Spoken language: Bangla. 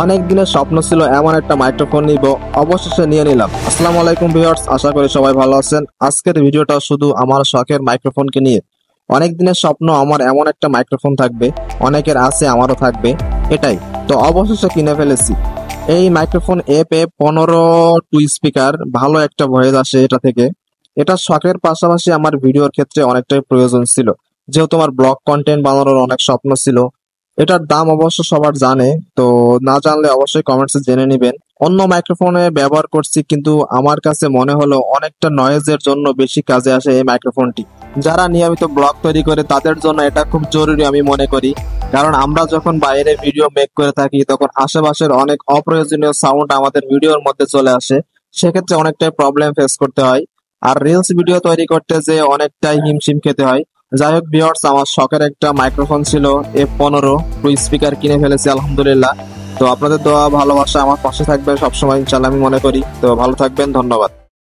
অনেক দিনের স্বপ্ন ছিল এমন একটা মাইক্রোফোন নিব, অবশেষে নিয়ে নিলাম। আসসালামু আলাইকুম ভিউয়ার্স, আশা করি সবাই ভালো আছেন। আজকের ভিডিওটা শুধু আমার শখের মাইক্রোফোনকে নিয়ে। অনেক দিনের স্বপ্ন আমার এমন একটা মাইক্রোফোন থাকবে, অনেকের আছে, আমারও থাকবে, এটাই তো অবশেষে কিনে ফেলেছি। এই মাইক্রোফোন FF15 টু স্পিকার, ভালো একটা ভয়েস আসে এটা থেকে। এটা শখের পাশাপাশি আমার ভিডিওর ক্ষেত্রে অনেকটাই প্রয়োজন ছিল, যেহেতু আমার ব্লগ কন্টেন্ট বানানোর অনেক স্বপ্ন ছিল। এটার দাম অবশ্য সবার জানে, তো না জানলে অবশ্যই কমেন্টসে জেনে নিবেন। অন্য মাইক্রোফোনে ব্যবহার করছি, কিন্তু আমার কাছে মনে হলো অনেকটা নয়েজের জন্য বেশি কাজে আসে এই মাইক্রোফোনটি। যারা নিয়মিত ব্লগ তৈরি করে তাদের জন্য এটা খুব জরুরি আমি মনে করি, কারণ আমরা যখন বাইরে ভিডিও মেক করে থাকি তখন আশেপাশের অনেক অপ্রয়োজনীয় সাউন্ড আমাদের ভিডিওর মধ্যে চলে আসে, সেক্ষেত্রে অনেকটাই প্রবলেম ফেস করতে হয়। আর রিলস ভিডিও তৈরি করতে যে অনেকটাই হিমশিম খেতে হয়। যাই হোক ভিউয়ার্স, আমার শখের একটা মাইক্রোফোন ছিল F15 টু স্পিকার, কিনে ফেলেছি আলহামদুলিল্লাহ। তো আপনাদের দোয়া ভালোবাসা আমার পাশে থাকবে সবসময় ইনশাল্লাহ, আমি মনে করি। তো ভালো থাকবেন, ধন্যবাদ।